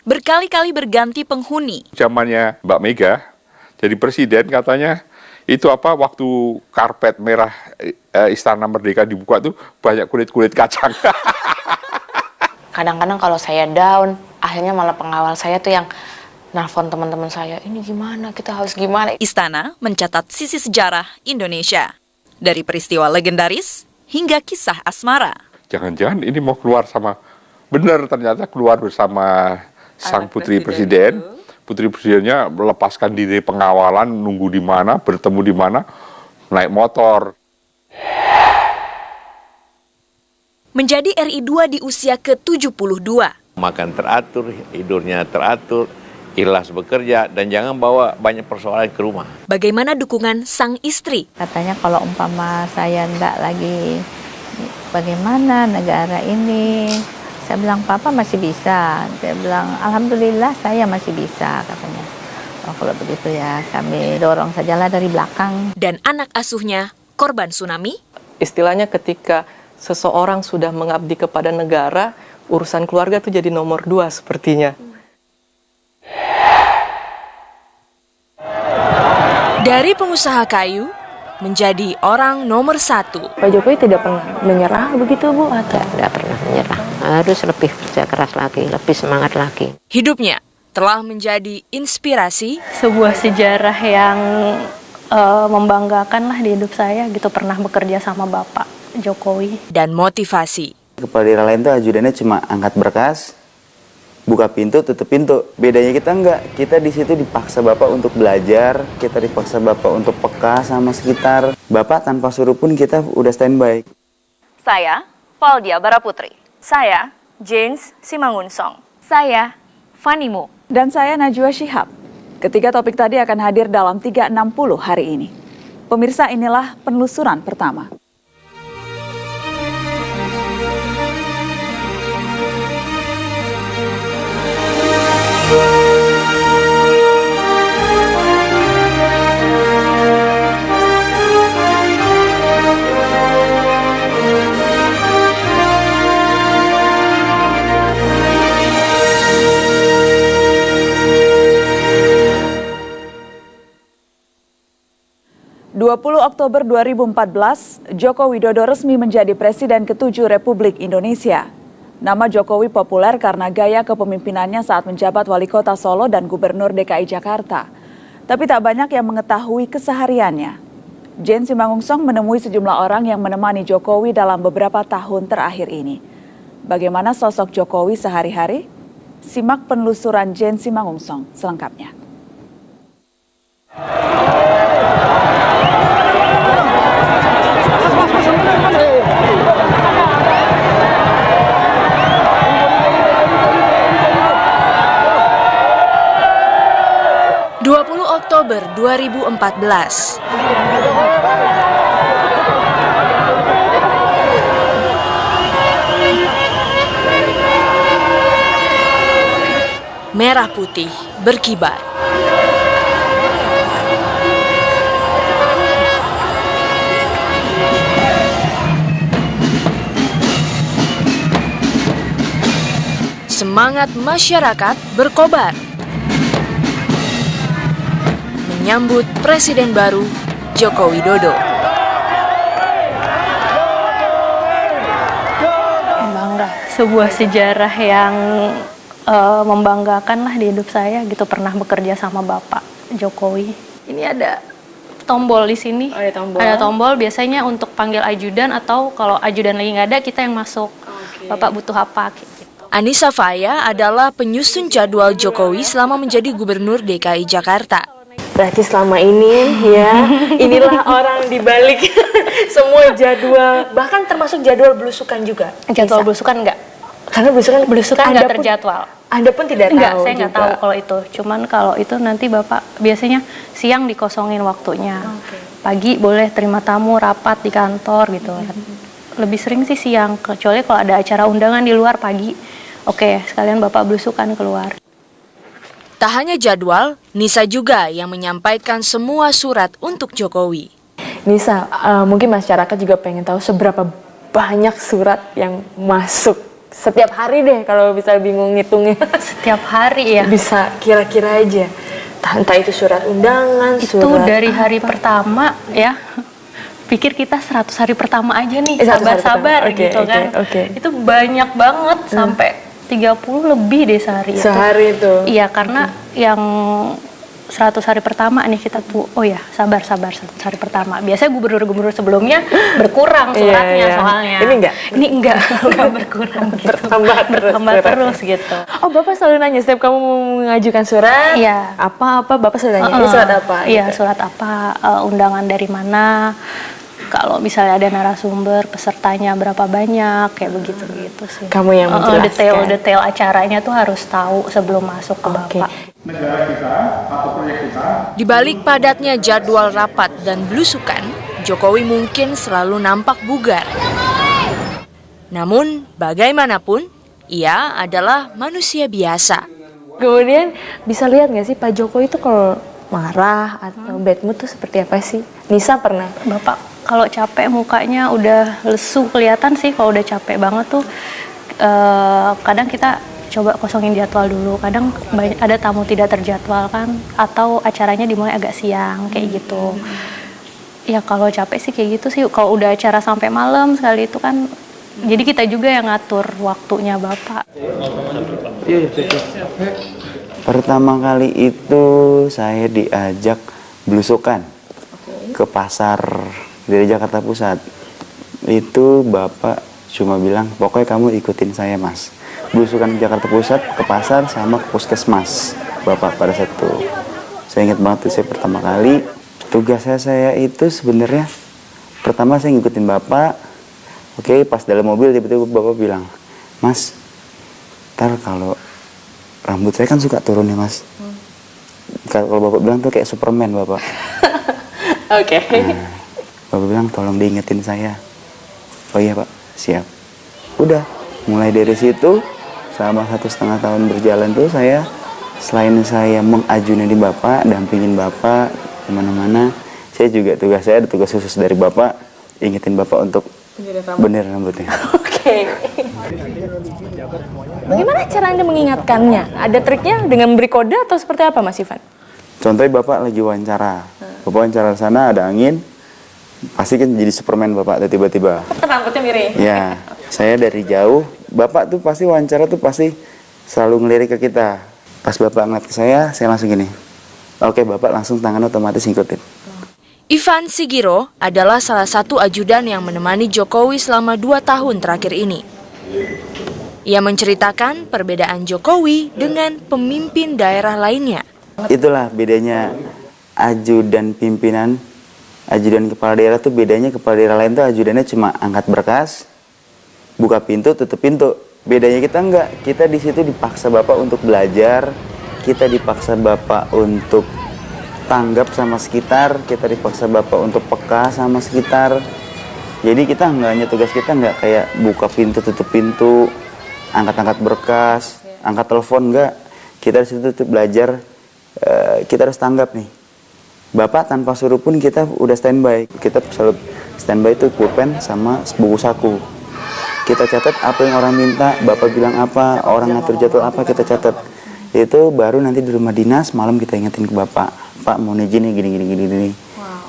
berkali-kali berganti penghuni. Zamannya Mbak Mega jadi presiden katanya itu waktu karpet merah Istana Merdeka dibuka tuh banyak kulit-kulit kacang. Kadang-kadang kalau saya down, akhirnya malah pengawal saya tuh yang nelfon teman-teman saya, ini gimana, kita harus gimana. Istana mencatat sisi sejarah Indonesia. Dari peristiwa legendaris hingga kisah asmara. Jangan-jangan ini mau keluar benar ternyata keluar bersama sang putri presiden. Putri presidennya melepaskan diri pengawalan, nunggu di mana, bertemu di mana, naik motor. Menjadi RI 2 di usia ke-72. Makan teratur, tidurnya teratur, ikhlas bekerja, dan jangan bawa banyak persoalan ke rumah. Bagaimana dukungan sang istri? Katanya kalau umpama saya enggak lagi, bagaimana negara ini? Saya bilang, Papa masih bisa. Dia bilang, Alhamdulillah saya masih bisa, katanya. Oh, kalau begitu ya kami dorong sajalah dari belakang. Dan anak asuhnya korban tsunami? Istilahnya ketika seseorang sudah mengabdi kepada negara, urusan keluarga itu jadi nomor 2 sepertinya. Dari pengusaha kayu menjadi orang nomor 1. Pak Jokowi tidak pernah menyerah begitu, Bu? Tidak pernah menyerah. Harus lebih kerja keras lagi, lebih semangat lagi. Hidupnya telah menjadi inspirasi. Sebuah sejarah yang membanggakan lah di hidup saya gitu, pernah bekerja sama Bapak Jokowi. Dan motivasi. Kepala daerah lain tuh ajudannya cuma angkat berkas, buka pintu, tutup pintu. Bedanya kita enggak, kita di situ dipaksa Bapak untuk belajar, kita dipaksa Bapak untuk peka sama sekitar. Bapak tanpa suruh pun kita udah standby. Saya, Valdia Baraputri. Saya, James Simangunsong. Saya, Fanimu. Dan saya Najwa Shihab. Ketiga topik tadi akan hadir dalam 360 hari ini. Pemirsa, inilah penelusuran pertama. Oktober 2014, Joko Widodo resmi menjadi Presiden ke-7 Republik Indonesia. Nama Jokowi populer karena gaya kepemimpinannya saat menjabat Wali Kota Solo dan Gubernur DKI Jakarta. Tapi tak banyak yang mengetahui kesehariannya. Jen Simangunsong menemui sejumlah orang yang menemani Jokowi dalam beberapa tahun terakhir ini. Bagaimana sosok Jokowi sehari-hari? Simak penelusuran Jen Simangunsong selengkapnya. 20 Oktober 2014. Merah putih berkibar. Semangat masyarakat berkobar. Menyambut Presiden baru Joko Widodo. Bangga, sebuah sejarah yang membanggakan lah di hidup saya gitu, pernah bekerja sama Bapak Jokowi. Ini ada tombol di sini. Oh, ada tombol biasanya untuk panggil ajudan, atau kalau ajudan lagi nggak ada kita yang masuk. Okay. Bapak butuh apa? Gitu. Anissa Faya adalah penyusun jadwal Jokowi selama menjadi Gubernur DKI Jakarta. Berarti selama ini ya, inilah orang di balik semua jadwal, bahkan termasuk jadwal belusukan juga. Jadwal belusukan enggak? Karena belusukan enggak terjadwal. Anda pun tidak enggak, tahu. Saya nggak tahu kalau itu. Cuman kalau itu nanti Bapak biasanya siang dikosongin waktunya. Okay. Pagi boleh terima tamu, rapat di kantor gitu. Lebih sering sih siang, kecuali kalau ada acara undangan di luar pagi. Oke, sekalian Bapak belusukan keluar. Tak hanya jadwal, Nisa juga yang menyampaikan semua surat untuk Jokowi. Nisa, mungkin masyarakat juga pengen tahu seberapa banyak surat yang masuk Setiap hari deh kalau bisa bingung ngitungnya. Setiap hari ya. Bisa kira-kira aja. Entah itu surat undangan, Itu surat dari hari pertama ya. Pikir kita 100 hari pertama aja nih, 100 hari sabar-sabar pertama. Oke, gitu kan. oke. Itu banyak banget sampai 30 lebih deh sehari itu. Sehari itu. Iya, karena yang 100 hari pertama nih kita tuh, oh ya sabar 100 hari pertama. Biasanya gubernur-gubernur sebelumnya berkurang suratnya soalnya. Ini enggak? Ini enggak berkurang gitu. Bertambah terus gitu. Oh, Bapak selalu nanya setiap kamu mau mengajukan surat, Iya. apa Bapak selalu nanya, ini surat apa? Iya, gitu. surat apa, undangan dari mana, kalau misalnya ada narasumber, pesertanya berapa banyak, kayak begitu sih. Kamu yang menjelaskan. Detail acaranya tuh harus tahu sebelum masuk ke Bapak. Di balik padatnya jadwal rapat dan belusukan, Jokowi mungkin selalu nampak bugar. Namun, bagaimanapun, ia adalah manusia biasa. Kemudian bisa lihat nggak sih Pak Jokowi itu kalau marah atau bad mood tuh seperti apa sih? Nisa pernah? Bapak kalau capek mukanya udah lesu kelihatan sih, kalau udah capek banget tuh kadang kita coba kosongin jadwal dulu. Kadang ada tamu tidak terjadwal kan, atau acaranya dimulai agak siang kayak gitu. Ya kalau capek sih kayak gitu sih. Kalau udah acara sampai malam sekali itu kan, jadi kita juga yang ngatur waktunya Bapak. Pertama kali itu saya diajak belusukan ke pasar dari Jakarta Pusat. Itu Bapak cuma bilang, pokoknya kamu ikutin saya Mas. Belusukan ke Jakarta Pusat, ke pasar, sama ke puskesmas Bapak pada saat itu. Saya ingat banget tuh, saya pertama kali. Tugasnya saya itu sebenarnya, pertama saya ngikutin Bapak. Oke, pas dalam mobil tiba-tiba Bapak bilang, Mas, ntar kalau rambut saya kan suka turun ya Mas. Kalau Bapak bilang tuh kayak Superman Bapak. Oke. Nah, Bapak bilang tolong diingetin saya. Oh iya Pak, siap. Udah, mulai dari situ selama 1,5 tahun berjalan tuh saya, selain saya mengajuni di Bapak, dampingin Bapak kemana-mana, saya juga saya ada tugas khusus dari Bapak, ingetin Bapak untuk bener rambutnya. Oke. Bagaimana cara Anda mengingatkannya? Ada triknya dengan memberi kode atau seperti apa Mas Ivan? Contohnya Bapak lagi wawancara. Bapak wawancara sana ada angin, pasti kan jadi Superman Bapak tiba-tiba. Rambutnya miring. Ya, saya dari jauh, Bapak tuh pasti wawancara tuh pasti selalu ngelirik ke kita. Pas Bapak ngeliat ke saya langsung gini. Oke, Bapak langsung tangan otomatis ngikutin. Ivan Sigiro adalah salah satu ajudan yang menemani Jokowi selama 2 tahun terakhir ini. Ia menceritakan perbedaan Jokowi dengan pemimpin daerah lainnya. Itulah bedanya ajudan pimpinan, ajudan kepala daerah tuh bedanya. Kepala daerah lain tuh ajudannya cuma angkat berkas, buka pintu, tutup pintu. Bedanya kita enggak, kita di situ dipaksa Bapak untuk belajar, kita dipaksa Bapak untuk tanggap sama sekitar, kita dipaksa Bapak untuk peka sama sekitar. Jadi kita enggak hanya tugas kita enggak kayak buka pintu, tutup pintu, angkat-angkat berkas, angkat telepon, enggak. Kita di situ tuh belajar, kita harus tanggap nih. Bapak tanpa suruh pun kita udah standby. Kita selalu standby itu pulpen sama buku saku. Kita catat apa yang orang minta, Bapak bilang apa, orang ngatur jadwal apa, kita catat. Itu baru nanti di rumah dinas malam kita ingetin ke Bapak, Pak mau izin nih gini.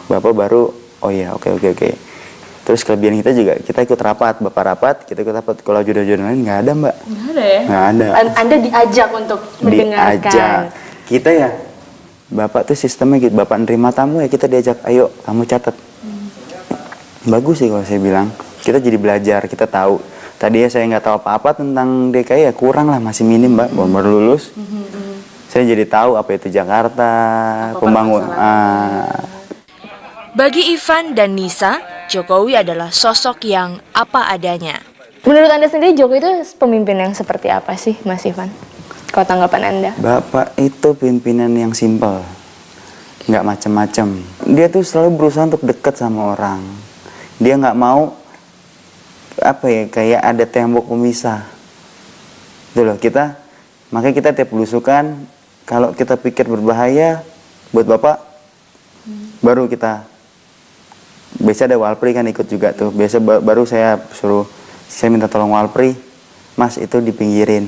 Bapak baru, oh ya oke. Terus kelebihan kita juga, kita ikut rapat, Bapak rapat, kita ikut rapat. Kalau ajudan-ajudan lain nggak ada Mbak. Nggak ada ya? Nggak ada. Anda diajak untuk mendengarkan. Diajak. Kita ya, Bapak tuh sistemnya gitu, Bapak nerima tamu ya kita diajak, ayo kamu catat. Bagus sih kalau saya bilang. Kita jadi belajar, kita tahu. Tadi ya saya nggak tahu apa-apa tentang DKI ya kurang lah, masih minim Mbak, baru lulus. Saya jadi tahu apa itu Jakarta, pembangunan. Bagi Ivan dan Nisa, Jokowi adalah sosok yang apa adanya. Menurut Anda sendiri Jokowi itu pemimpin yang seperti apa sih Mas Ivan? Kalau tanggapan Anda? Bapak itu pimpinan yang simpel, nggak macam-macam. Dia tuh selalu berusaha untuk dekat sama orang. Dia nggak mau kayak ada tembok pemisah. Itu loh makanya kita tiap belusukan, kalau kita pikir berbahaya buat Bapak, baru kita. Biasa ada Walpri kan ikut juga tuh. Biasa baru saya minta tolong Walpri. Mas itu dipinggirin.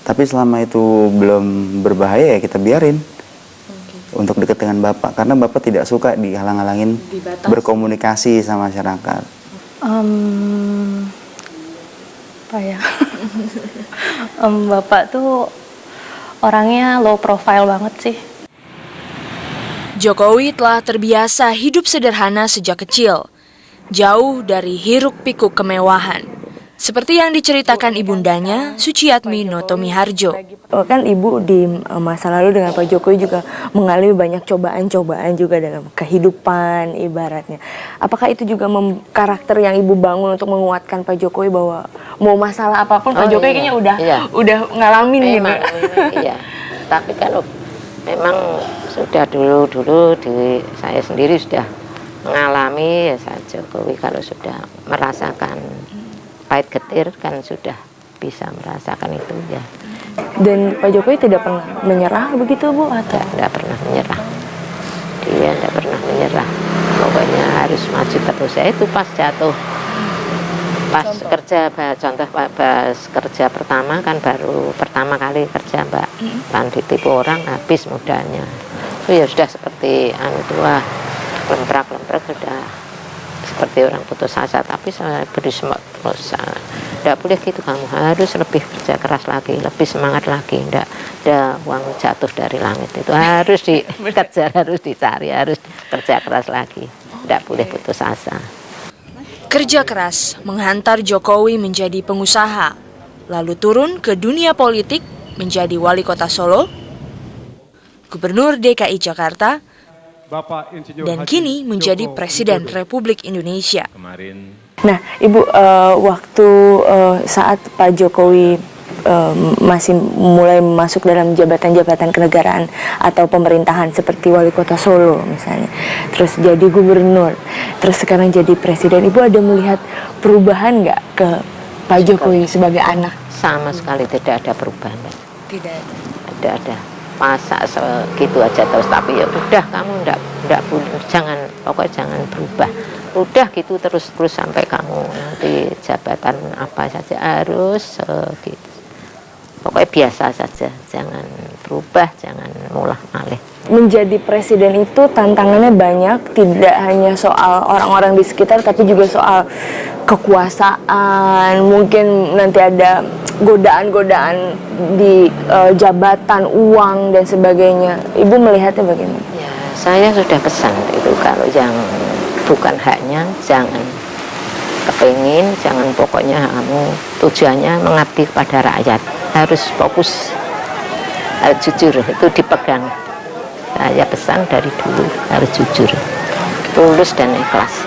Tapi selama itu belum berbahaya ya kita biarin untuk dekat dengan Bapak. Karena Bapak tidak suka dihalang-halangin berkomunikasi sama masyarakat. Apa ya? Bapak tuh orangnya low profile banget sih. Jokowi telah terbiasa hidup sederhana sejak kecil, jauh dari hiruk-pikuk kemewahan. Seperti yang diceritakan ibundanya, Suciatmi Notomiharjo. Kan ibu di masa lalu dengan Pak Jokowi juga mengalami banyak cobaan-cobaan juga dalam kehidupan ibaratnya. Apakah itu juga karakter yang ibu bangun untuk menguatkan Pak Jokowi bahwa mau masalah apapun Pak Jokowi kayaknya udah ngalamin gitu. Iya. Tapi kalau memang sudah dulu saya sendiri sudah mengalami ya Pak Jokowi kalau sudah merasakan pahit getir kan sudah bisa merasakan itu ya. Dan Pak Jokowi tidak pernah menyerah begitu Bu? Atau? Tidak pernah menyerah. Dia tidak pernah menyerah. Pokoknya harus maju terus. Ya itu pas jatuh, pas kerja pertama kan baru pertama kali kerja Mbak. Kan ditipu orang habis modalnya. Itu ya sudah seperti tua lemprak sudah seperti orang putus asa, tapi saya beri semangat terus. Tidak boleh gitu, kamu harus lebih kerja keras lagi, lebih semangat lagi. Tidak ada uang jatuh dari langit, itu harus dikejar, harus dicari, harus kerja keras lagi. Tidak boleh putus asa. Kerja keras menghantar Jokowi menjadi pengusaha, lalu turun ke dunia politik menjadi wali kota Solo, Gubernur DKI Jakarta, dan kini menjadi Presiden Republik Indonesia. Nah, Ibu, waktu saat Pak Jokowi masih mulai masuk dalam jabatan-jabatan kenegaraan atau pemerintahan seperti wali kota Solo misalnya, terus jadi gubernur, terus sekarang jadi presiden, Ibu ada melihat perubahan nggak ke Pak Jokowi sebagai anak? Sama sekali tidak ada perubahan. Tidak ada. Tidak ada. Masa segitu aja terus, tapi ya udah kamu enggak jangan, pokoknya jangan berubah. Udah gitu terus sampai kamu nanti jabatan apa saja harus gitu. Pokoknya biasa saja, jangan berubah, jangan mulah-malih. Menjadi presiden itu tantangannya banyak, tidak hanya soal orang-orang di sekitar, tapi juga soal kekuasaan, mungkin nanti ada godaan-godaan di jabatan, uang, dan sebagainya. Ibu melihatnya bagaimana? Ya, saya sudah pesan itu, kalau yang bukan haknya, jangan kepingin, jangan, pokoknya kamu tujuannya mengabdi kepada rakyat. Harus fokus, harus jujur, itu dipegang. Saya pesan dari dulu, harus jujur, tulus dan ikhlas.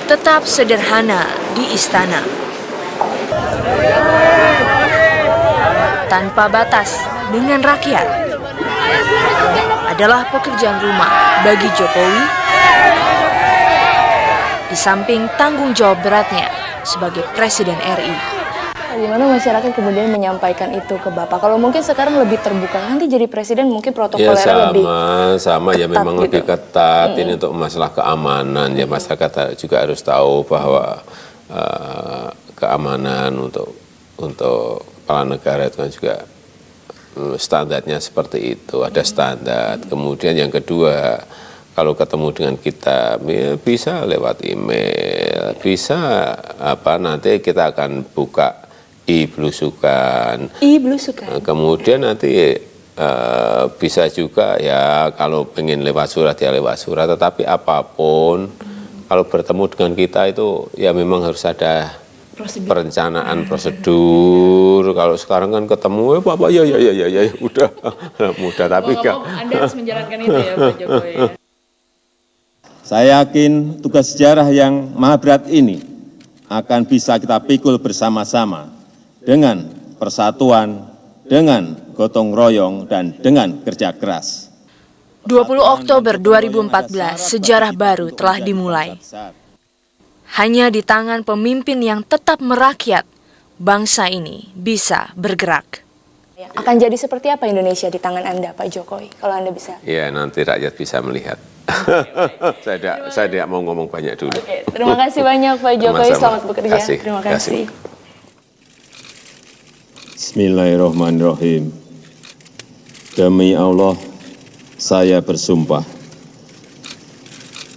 Tetap sederhana di istana, tanpa batas dengan rakyat, adalah pekerjaan rumah bagi Jokowi, di samping tanggung jawab beratnya sebagai Presiden RI. Bagaimana masyarakat kemudian menyampaikan itu ke Bapak? Kalau mungkin sekarang lebih terbuka, nanti jadi presiden mungkin protokolernya lebih sama ya, memang gitu. Lebih ketat. Ini untuk masalah keamanan ya, masyarakat juga harus tahu bahwa keamanan untuk kepala negara itu kan juga standarnya seperti itu, ada standar. Kemudian yang kedua, kalau ketemu dengan kita bisa lewat email, bisa nanti kita akan buka i-Belusukan. Kemudian nanti bisa juga ya, kalau pengen lewat surat ya lewat surat, tetapi apapun kalau bertemu dengan kita itu ya memang harus ada perencanaan prosedur. Kalau sekarang kan ketemu Bapak ya udah mudah, tapi enggak. Anda harus menjalankan itu ya Pak Jokowi. Saya yakin tugas sejarah yang maha berat ini akan bisa kita pikul bersama-sama dengan persatuan, dengan gotong royong, dan dengan kerja keras. 20 Oktober 2014, sejarah baru telah dimulai. Hanya di tangan pemimpin yang tetap merakyat, bangsa ini bisa bergerak. Akan jadi seperti apa Indonesia di tangan Anda, Pak Jokowi, kalau Anda bisa? Ya, nanti rakyat bisa melihat. Saya tidak mau ngomong banyak dulu. Oke, terima kasih banyak Pak Jokowi, Sama-sama. selamat bekerja. Kasih. Terima kasih. Bismillahirrahmanirrahim. Demi Allah, saya bersumpah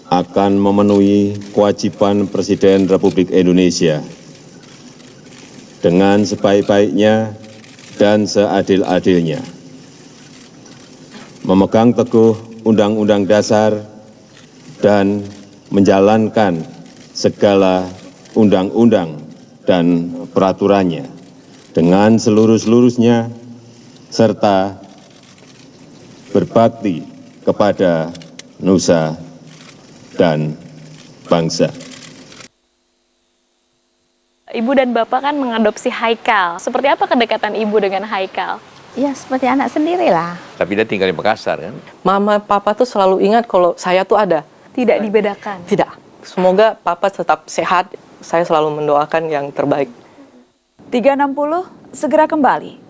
akan memenuhi kewajiban Presiden Republik Indonesia dengan sebaik-baiknya dan seadil-adilnya, memegang teguh Undang-Undang Dasar dan menjalankan segala undang-undang dan peraturannya dengan seluruh-seluruhnya, serta berbakti kepada nusa dan bangsa. Ibu dan Bapak kan mengadopsi Haikal. Seperti apa kedekatan Ibu dengan Haikal? Ya seperti anak sendiri lah. Tapi dia tinggal di Makassar kan. Mama, papa tuh selalu ingat kalau saya tuh ada. Tidak dibedakan? Tidak. Semoga papa tetap sehat. Saya selalu mendoakan yang terbaik. 360 segera kembali.